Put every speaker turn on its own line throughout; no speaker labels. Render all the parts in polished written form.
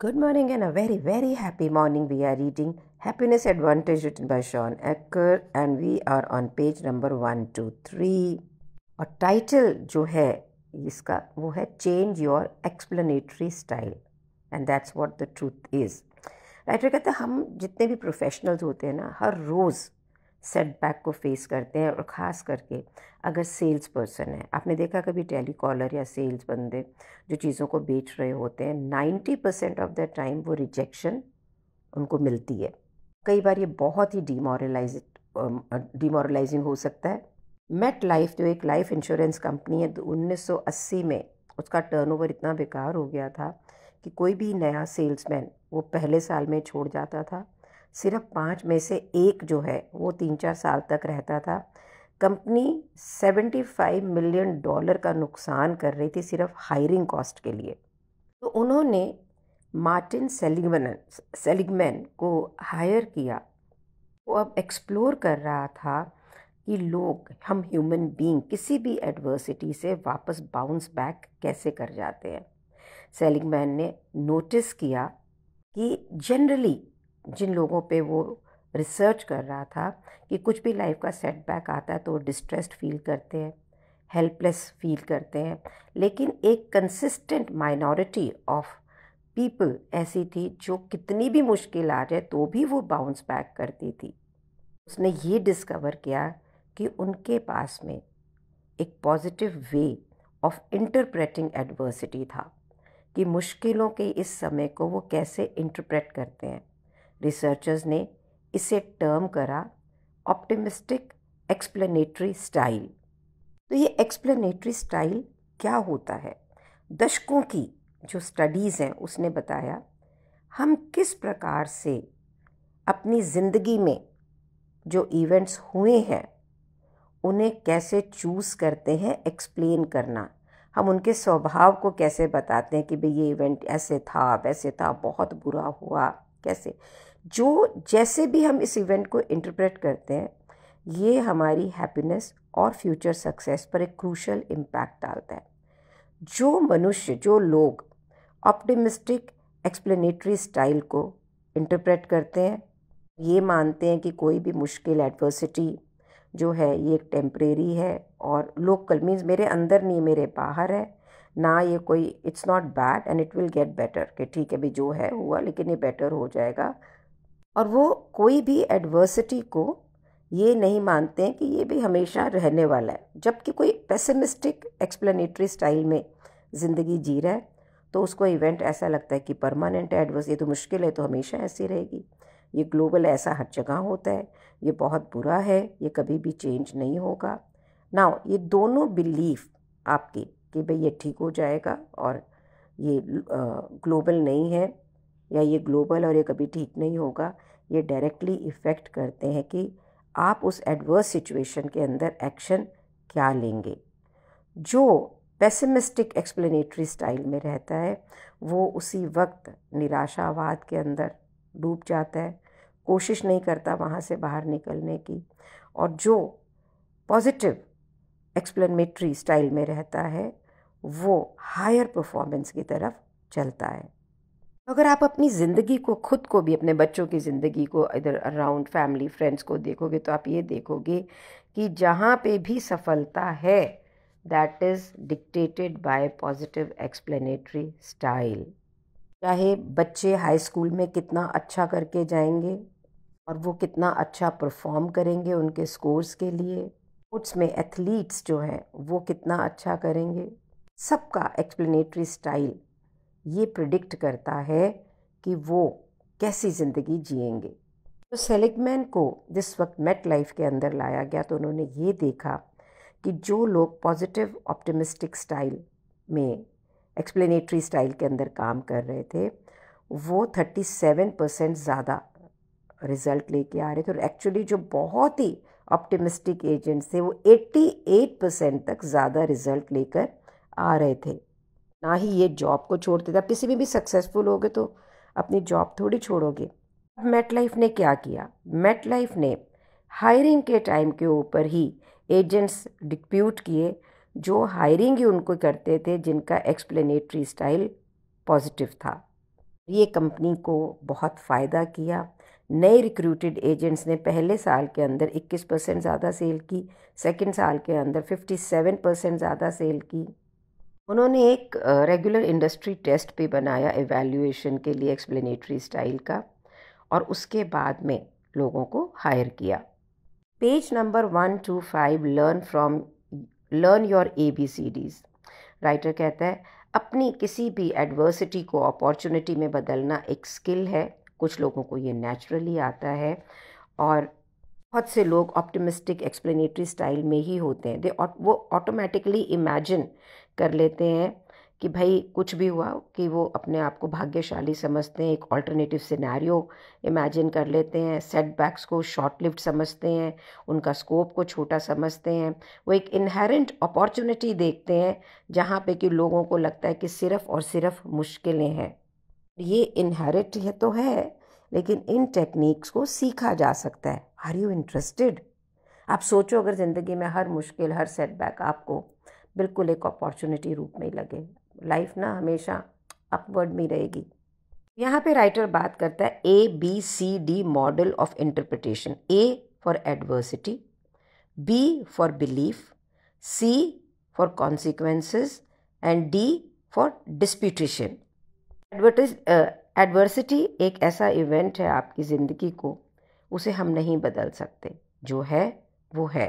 Good morning and a very, very happy morning. We are reading Happiness Advantage written by Sean Ecker and we are on page number 123. और title जो है इसका वो है change your explanatory style and that's what the truth is. Writer कहते हैं हम जितने भी प्रोफेशनल्स होते हैं ना हर रोज़ सेटबैक को फेस करते हैं और ख़ास करके अगर सेल्स पर्सन है। आपने देखा कभी टेलीकॉलर या सेल्स बंदे जो चीज़ों को बेच रहे होते हैं 90% ऑफ द टाइम वो रिजेक्शन उनको मिलती है। कई बार ये बहुत ही डिमोरलाइजिंग हो सकता है। मेट लाइफ जो एक लाइफ इंश्योरेंस कंपनी है 1980 में उसका टर्नओवर इतना बेकार हो गया था कि कोई भी नया सेल्समैन वो पहले साल में छोड़ जाता था। सिर्फ 5 में से एक जो है वो 3-4 साल तक रहता था। कंपनी $75 मिलियन का नुकसान कर रही थी सिर्फ हायरिंग कॉस्ट के लिए। तो उन्होंने मार्टिन सेलिगमैन को हायर किया। वो अब एक्सप्लोर कर रहा था कि लोग हम ह्यूमन बीइंग किसी भी एडवर्सिटी से वापस बाउंस बैक कैसे कर जाते हैं। सेलिगमैन ने नोटिस किया कि जनरली जिन लोगों पे वो रिसर्च कर रहा था कि कुछ भी लाइफ का सेटबैक आता है तो वो डिस्ट्रेस्ड फील करते हैं, हेल्पलेस फील करते हैं, लेकिन एक कंसिस्टेंट माइनॉरिटी ऑफ पीपल ऐसी थी जो कितनी भी मुश्किल आ जाए तो भी वो बाउंस बैक करती थी। उसने ये डिस्कवर किया कि उनके पास में एक positive way of interpreting adversity था कि मुश्किलों के इस समय को वो कैसे इंटरप्रेट करते हैं। रिसर्चर्स ने इसे टर्म करा ऑप्टिमिस्टिक एक्सप्लेनेटरी स्टाइल। तो ये एक्सप्लेनेटरी स्टाइल क्या होता है? दशकों की जो स्टडीज़ हैं उसने बताया हम किस प्रकार से अपनी ज़िंदगी में जो इवेंट्स हुए हैं उन्हें कैसे चूज़ करते हैं एक्सप्लेन करना। हम उनके स्वभाव को कैसे बताते हैं कि भाई ये इवेंट ऐसे था वैसे था, बहुत बुरा हुआ, कैसे जो जैसे भी हम इस इवेंट को इंटरप्रेट करते हैं ये हमारी हैप्पीनेस और फ्यूचर सक्सेस पर एक क्रूशल इम्पैक्ट डालता है। जो मनुष्य जो लोग ऑप्टिमिस्टिक एक्सप्लेनेटरी स्टाइल को इंटरप्रेट करते हैं, ये मानते हैं कि कोई भी मुश्किल एडवर्सिटी जो है ये एक टेम्परेरी है और लोकल मीन्स मेरे अंदर नहीं मेरे बाहर है ना, ये कोई it's not bad and it will get better, कि ठीक है भाई जो है हुआ लेकिन ये बेटर हो जाएगा। और वो कोई भी एडवर्सिटी को ये नहीं मानते हैं कि ये भी हमेशा रहने वाला है। जबकि कोई पेसिमिस्टिक एक्सप्लेनेटरी स्टाइल में ज़िंदगी जी रहा है तो उसको इवेंट ऐसा लगता है कि परमानेंट है, एडवर्स ये तो मुश्किल है तो हमेशा ऐसी रहेगी, ये ग्लोबल ऐसा हर जगह होता है, ये बहुत बुरा है, ये कभी भी चेंज नहीं होगा। नाउ ये दोनों बिलीफ आपकी कि भाई ये ठीक हो जाएगा और ये ग्लोबल नहीं है या ये ग्लोबल और ये कभी ठीक नहीं होगा, ये डायरेक्टली इफ़ेक्ट करते हैं कि आप उस एडवर्स सिचुएशन के अंदर एक्शन क्या लेंगे। जो पेसिमिस्टिक एक्सप्लेनेटरी स्टाइल में रहता है वो उसी वक्त निराशावाद के अंदर डूब जाता है, कोशिश नहीं करता वहाँ से बाहर निकलने की। और जो पॉजिटिव एक्सप्लेनेटरी स्टाइल में रहता है वो हायर परफॉर्मेंस की तरफ चलता है। अगर आप अपनी ज़िंदगी को खुद को भी अपने बच्चों की ज़िंदगी को इधर अराउंड फैमिली फ्रेंड्स को देखोगे तो आप ये देखोगे कि जहाँ पे भी सफलता है that is dictated bye positive explanatory style. चाहे बच्चे हाई स्कूल में कितना अच्छा करके जाएंगे और वो कितना अच्छा परफॉर्म करेंगे उनके स्कोर्स के लिए, स्पोर्ट्स में एथलीट्स जो हैं वो कितना अच्छा करेंगे, सबका एक्सप्लेनेटरी स्टाइल ये प्रिडिक्ट करता है कि वो कैसी ज़िंदगी जिएंगे। तो सेलिगमैन को जिस वक्त मेट लाइफ के अंदर लाया गया तो उन्होंने ये देखा कि जो लोग पॉजिटिव ऑप्टिमिस्टिक स्टाइल में एक्सप्लेनेटरी स्टाइल के अंदर काम कर रहे थे वो 37% ज़्यादा रिज़ल्ट लेके आ रहे थे और एक्चुअली जो बहुत ही ऑप्टिमिस्टिक एजेंट्स थे वो 88% तक ज़्यादा रिज़ल्ट लेकर आ रहे थे। ना ही ये जॉब को छोड़ते थे। आप किसी में भी सक्सेसफुल होगे तो अपनी जॉब थोड़ी छोड़ोगे। अब मेट लाइफ ने क्या किया? मेट लाइफ ने हायरिंग के टाइम के ऊपर ही एजेंट्स डिप्यूट किए जो हायरिंग ही उनको करते थे जिनका एक्सप्लेनेटरी स्टाइल पॉजिटिव था। ये कंपनी को बहुत फ़ायदा किया। नए रिक्रूटेड एजेंट्स ने पहले साल के अंदर 21% ज़्यादा सेल की, सेकंड साल के अंदर 57% ज़्यादा सेल की। उन्होंने एक रेगुलर इंडस्ट्री टेस्ट भी बनाया एवैल्यूएशन के लिए एक्सप्लेनेटरी स्टाइल का, और उसके बाद में लोगों को हायर किया। Page number 125, learn your ABCDs। Writer कहता है अपनी किसी भी एडवर्सिटी को अपॉर्चुनिटी में बदलना एक स्किल है। कुछ लोगों को ये नेचुरली आता है, और बहुत से लोग ऑप्टिमिस्टिक एक्सप्लेनेटरी स्टाइल में ही होते हैं। वो ऑटोमेटिकली इमेजिन कर लेते हैं कि भाई कुछ भी हुआ, कि वो अपने आप को भाग्यशाली समझते हैं, एक ऑल्टरनेटिव सिनेरियो इमेजिन कर लेते हैं, सेटबैक्स को शॉर्ट लिव्ड समझते हैं, उनका स्कोप को छोटा समझते हैं। वो एक इनहेरेंट अपॉर्चुनिटी देखते हैं जहाँ पे कि लोगों को लगता है कि सिर्फ और सिर्फ मुश्किलें हैं। ये इनहेरिट है तो है, लेकिन इन टेक्निक्स को सीखा जा सकता है। Are you interested? आप सोचो, अगर ज़िंदगी में हर मुश्किल, हर सेटबैक आपको बिल्कुल एक अपॉर्चुनिटी रूप में लगे, लाइफ ना हमेशा अपवर्ड में रहेगी। यहाँ पे राइटर बात करता है ABCD model of interpretation. A for adversity, B for belief, C for consequences, and D for disputation. Adversity एक ऐसा इवेंट है आपकी ज़िंदगी को, उसे हम नहीं बदल सकते, जो है वो है।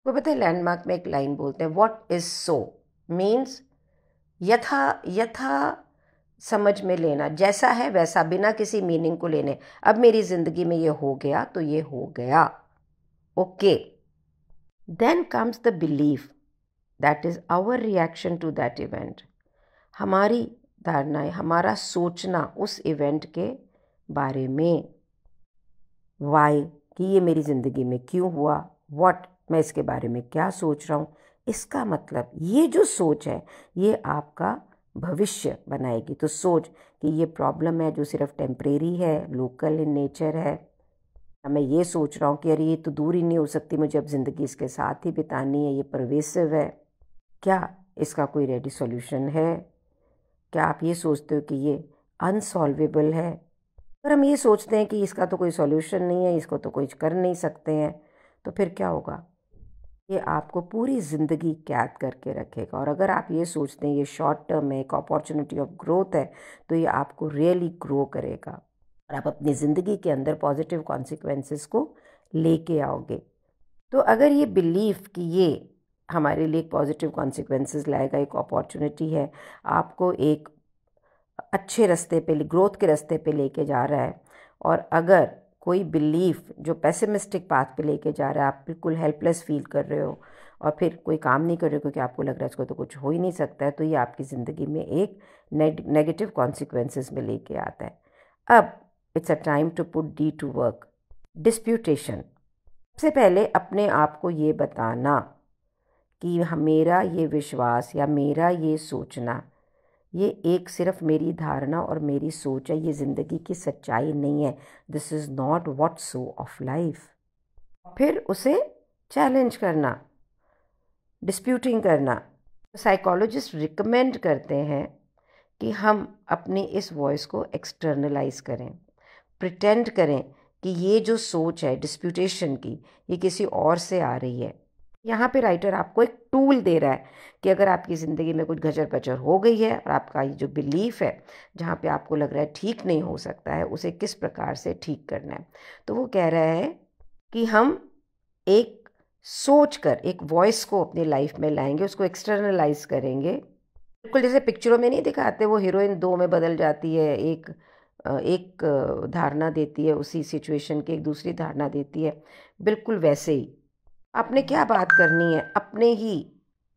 कोई पता है, लैंडमार्क में एक लाइन बोलते हैं, व्हाट इज सो मीन्स यथा समझ में लेना, जैसा है वैसा, बिना किसी मीनिंग को लेने। अब मेरी ज़िंदगी में ये हो गया तो ये हो गया, okay. Then comes the belief, that is our reaction to that event. हमारी धारणाएं, हमारा सोचना उस इवेंट के बारे में, वाई, कि ये मेरी ज़िंदगी में क्यों हुआ, व्हाट, मैं इसके बारे में क्या सोच रहा हूँ। इसका मतलब ये जो सोच है ये आपका भविष्य बनाएगी। तो सोच कि ये प्रॉब्लम है जो सिर्फ टेम्परेरी है, लोकल इन नेचर है। मैं ये सोच रहा हूँ कि अरे ये तो दूर ही नहीं हो सकती, मुझे अब ज़िंदगी इसके साथ ही बितानी है, ये परवेसिव है, क्या इसका कोई रेडी सॉल्यूशन है? क्या आप ये सोचते हो कि ये अनसॉल्वेबल है? अगर हम ये सोचते हैं कि इसका तो कोई सॉल्यूशन नहीं है, इसको तो कुछ कर नहीं सकते हैं, तो फिर क्या होगा? ये आपको पूरी ज़िंदगी कैद करके रखेगा। और अगर आप ये सोचते हैं ये शॉर्ट टर्म है, एक अपॉर्चुनिटी ऑफ ग्रोथ है, तो ये आपको रियली ग्रो करेगा और आप अपनी ज़िंदगी के अंदर पॉजिटिव कॉन्सिक्वेंसेस को लेके आओगे। तो अगर ये बिलीफ कि ये हमारे लिए एक पॉजिटिव कॉन्सिक्वेंसेस लाएगा, एक अपॉर्चुनिटी है, आपको एक अच्छे रास्ते पे, ग्रोथ के रास्ते पे लेके जा रहा है, और अगर कोई बिलीफ जो पेसिमिस्टिक पाथ पे लेके जा रहा है, आप बिल्कुल हेल्पलेस फील कर रहे हो और फिर कोई काम नहीं कर रहे हो क्योंकि आपको लग रहा है इसको तो कुछ हो ही नहीं सकता है, तो ये आपकी ज़िंदगी में एक नेगेटिव कॉन्सिक्वेंसेस में लेके आता है। अब it's a time to put D to work. Disputation. सबसे पहले अपने आप को ये बताना कि मेरा ये विश्वास या मेरा ये सोचना, ये एक सिर्फ मेरी धारणा और मेरी सोच है, ये ज़िंदगी की सच्चाई नहीं है। This is not what so of life. फिर उसे चैलेंज करना, डिस्प्यूटिंग करना। साइकोलॉजिस्ट रिकमेंड करते हैं कि हम अपनी इस वॉइस को एक्सटर्नलाइज करें, प्रिटेंड करें कि ये जो सोच है डिस्प्यूटेशन की, ये किसी और से आ रही है। यहाँ पे राइटर आपको एक टूल दे रहा है कि अगर आपकी ज़िंदगी में कुछ गचर पचर हो गई है और आपका ये जो बिलीफ है जहाँ पे आपको लग रहा है ठीक नहीं हो सकता है, उसे किस प्रकार से ठीक करना है। तो वो कह रहा है कि हम एक सोच कर एक वॉइस को अपनी लाइफ में लाएंगे, उसको एक्सटर्नलाइज करेंगे। बिल्कुल जैसे पिक्चरों में नहीं दिखाते, वो हीरोइन दो में बदल जाती है, एक धारणा देती है उसी सिचुएशन की, एक दूसरी धारणा देती है, बिल्कुल वैसे ही आपने क्या बात करनी है अपने ही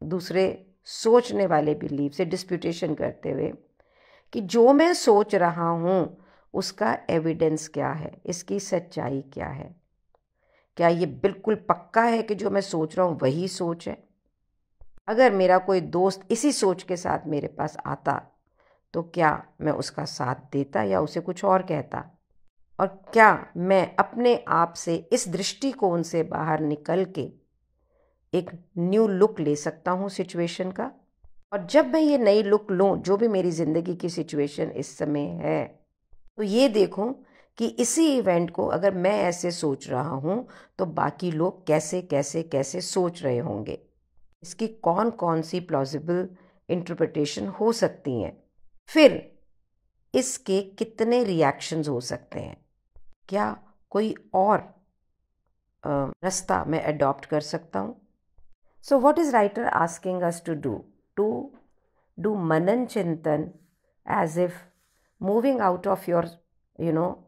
दूसरे सोचने वाले बिलीफ से डिस्प्यूटेशन करते हुए कि जो मैं सोच रहा हूँ उसका एविडेंस क्या है, इसकी सच्चाई क्या है, क्या ये बिल्कुल पक्का है कि जो मैं सोच रहा हूँ वही सोच है। अगर मेरा कोई दोस्त इसी सोच के साथ मेरे पास आता तो क्या मैं उसका साथ देता या उसे कुछ और कहता, और क्या मैं अपने आप से इस दृष्टिकोण से बाहर निकल के एक न्यू लुक ले सकता हूँ सिचुएशन का। और जब मैं ये नई लुक लूँ जो भी मेरी ज़िंदगी की सिचुएशन इस समय है, तो ये देखूं कि इसी इवेंट को अगर मैं ऐसे सोच रहा हूँ तो बाकी लोग कैसे कैसे कैसे सोच रहे होंगे, इसकी कौन कौन सी प्लॉजिबल इंटरप्रिटेशन हो सकती हैं, फिर इसके कितने रिएक्शंस हो सकते हैं, क्या कोई और रास्ता मैं अडॉप्ट कर सकता हूँ. So what is writer asking us to do मनन चिंतन as if moving out of your you know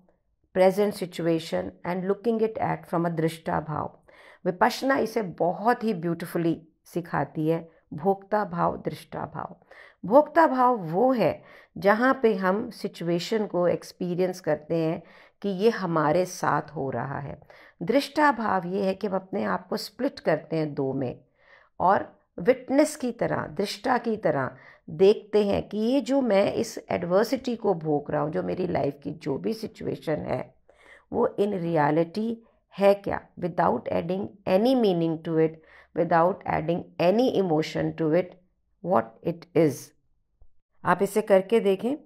present situation and looking it at from a दृष्टा भाव. विपश्यना इसे बहुत ही ब्यूटिफुली सिखाती है. भोक्ता भाव, दृष्टा भाव. भोक्ता भाव वो है जहाँ पे हम सिचुएशन को एक्सपीरियंस करते हैं कि ये हमारे साथ हो रहा है. दृष्टा भाव ये है कि हम अपने आप को स्प्लिट करते हैं दो में और विटनेस की तरह, दृष्टा की तरह देखते हैं कि ये जो मैं इस एडवर्सिटी को भोग रहा हूँ, जो मेरी लाइफ की जो भी सिचुएशन है, वो इन रियलिटी है क्या, without adding any meaning to it, without adding any emotion to it, what it is. आप इसे करके देखें.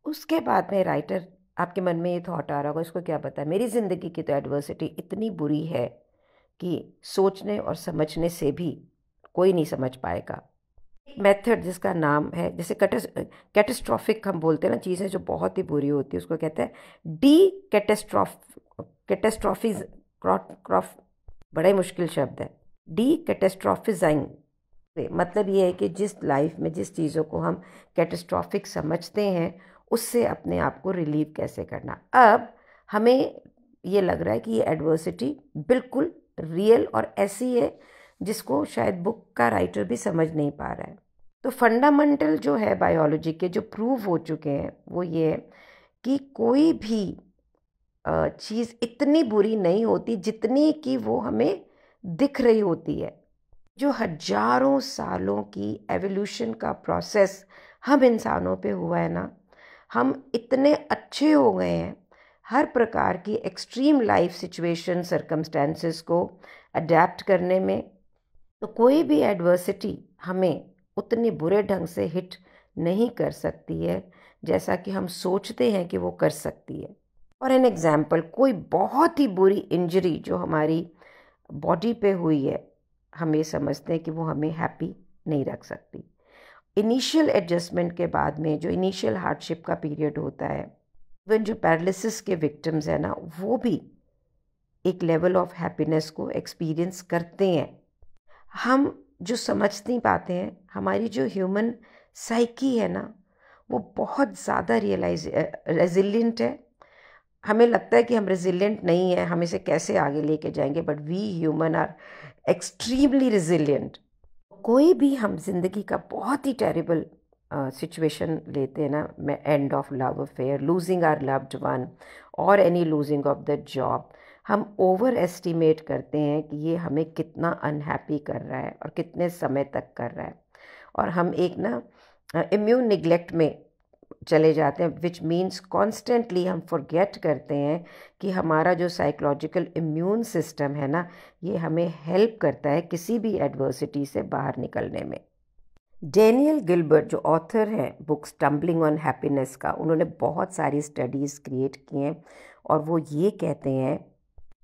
उसके बाद में राइटर, आपके मन में ये थॉट आ रहा होगा, इसको क्या पता है, मेरी ज़िंदगी की तो एडवर्सिटी इतनी बुरी है कि सोचने और समझने से भी कोई नहीं समझ पाएगा. मेथड जिसका नाम है, जैसे कैटेस्ट्रॉफिक हम बोलते हैं ना, चीज़ें जो बहुत ही बुरी होती है उसको कहते हैं डी कैटेस्ट्रॉफिज क्रॉफ. बड़ा ही मुश्किल शब्द है. डी कैटेस्ट्रॉफिजाइंग मतलब ये है कि जिस लाइफ में जिस चीज़ों को हम कैटेस्ट्रॉफिक समझते हैं उससे अपने आप को रिलीव कैसे करना. अब हमें ये लग रहा है कि ये एडवर्सिटी बिल्कुल रियल और ऐसी है जिसको शायद बुक का राइटर भी समझ नहीं पा रहा है. तो फंडामेंटल जो है बायोलॉजी के, जो प्रूव हो चुके हैं, वो ये है कि कोई भी चीज़ इतनी बुरी नहीं होती जितनी कि वो हमें दिख रही होती है. जो हजारों सालों की एवोल्यूशन का प्रोसेस हम इंसानों पे हुआ है ना, हम इतने अच्छे हो गए हैं हर प्रकार की एक्सट्रीम लाइफ सिचुएशन सर्कमस्टेंसेस को अडेप्ट करने में. तो कोई भी एडवर्सिटी हमें उतने बुरे ढंग से हिट नहीं कर सकती है जैसा कि हम सोचते हैं कि वो कर सकती है. फॉर एन एग्जाम्पल, कोई बहुत ही बुरी इंजरी जो हमारी बॉडी पे हुई है, हम ये समझते हैं कि वो हमें हैप्पी नहीं रख सकती. इनिशियल एडजस्टमेंट के बाद में जो इनिशियल हार्डशिप का पीरियड होता है, इवन जो पैरालिसिस के विक्टिम्स हैं ना, वो भी एक लेवल ऑफ हैप्पीनेस को एक्सपीरियंस करते हैं. हम जो समझ नहीं पाते हैं, हमारी जो ह्यूमन साइकी है ना, वो बहुत ज़्यादा रेजिलिएंट है. हमें लगता है कि हम रेजिलिएंट नहीं है, हम इसे कैसे आगे लेके जाएंगे, but we human are extremely resilient. कोई भी हम जिंदगी का बहुत ही टेरिबल सिचुएशन लेते हैं ना, मैं end of love affair, losing our loved one और any losing of the job, हम ओवर एस्टिमेट करते हैं कि ये हमें कितना अनहैप्पी कर रहा है और कितने समय तक कर रहा है. और हम एक ना इम्यून निग्लेक्ट में चले जाते हैं, विच मीन्स कॉन्स्टेंटली हम फॉरगेट करते हैं कि हमारा जो साइकोलॉजिकल इम्यून सिस्टम है ना, ये हमें हेल्प करता है किसी भी एडवर्सिटी से बाहर निकलने में. डेनियल गिलबर्ट जो ऑथर हैं बुक स्टम्बलिंग ऑन हैप्पीनेस का, उन्होंने बहुत सारी स्टडीज़ क्रिएट की हैं और वो ये कहते हैं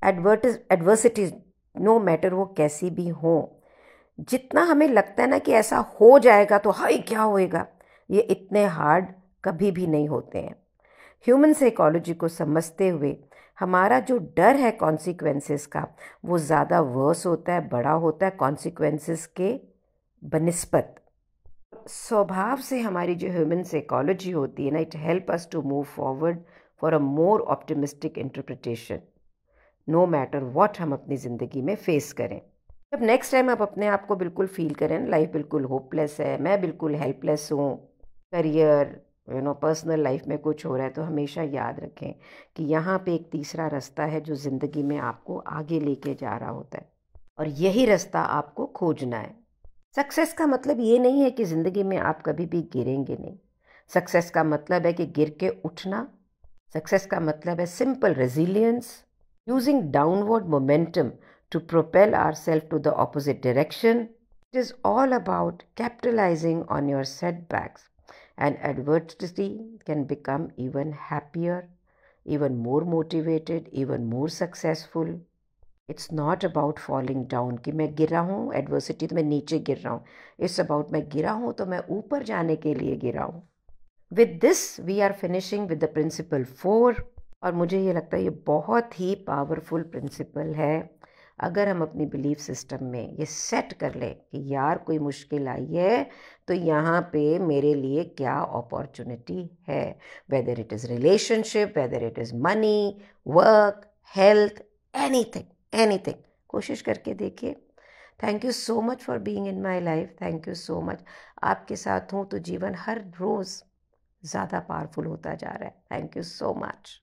एडवर्सिटीज नो मैटर वो कैसी भी हो, जितना हमें लगता है ना कि ऐसा हो जाएगा तो हाय क्या होएगा, ये इतने हार्ड कभी भी नहीं होते हैं. ह्यूमन साइकोलॉजी को समझते हुए हमारा जो डर है कॉन्सिक्वेंसेस का, वो ज़्यादा वर्स होता है, बड़ा होता है कॉन्सिक्वेंसेस के बनिस्बत. स्वभाव से हमारी जो ह्यूमन साइकोलॉजी होती है ना, it help us to move forward for a more optimistic interpretation no matter what हम अपनी ज़िंदगी में फेस करें. जब नेक्स्ट टाइम आप अपने आप को बिल्कुल फील करें लाइफ बिल्कुल होपलेस है, मैं बिल्कुल हेल्पलेस हूँ, करियर पर्सनल लाइफ में कुछ हो रहा है, तो हमेशा याद रखें कि यहाँ पे एक तीसरा रास्ता है जो ज़िंदगी में आपको आगे लेके जा रहा होता है और यही रास्ता आपको खोजना है. सक्सेस का मतलब ये नहीं है कि ज़िंदगी में आप कभी भी गिरेंगे नहीं. सक्सेस का मतलब है कि गिर के उठना. सक्सेस का मतलब है simple resilience, using downward momentum to propel ourselves to the opposite direction, It is all about capitalizing on your setbacks, and adversity can become even happier, even more motivated, even more successful. It's not about falling down कि मैं गिरा हूँ adversity तो मैं नीचे गिर रहा हूँ. It's about मैं गिरा हूँ तो मैं ऊपर जाने के लिए गिरा हूँ. With this we are finishing with the principle 4. और मुझे ये लगता है ये बहुत ही पावरफुल प्रिंसिपल है. अगर हम अपनी बिलीफ सिस्टम में ये सेट कर लें कि यार कोई मुश्किल आई है तो यहाँ पे मेरे लिए क्या अपॉर्चुनिटी है, whether it is relationship, whether it is money, work, health, anything कोशिश करके देखिए. Thank you so much for being in my life. Thank you so much. आपके साथ हूँ तो जीवन हर रोज़ ज़्यादा पावरफुल होता जा रहा है. Thank you so much.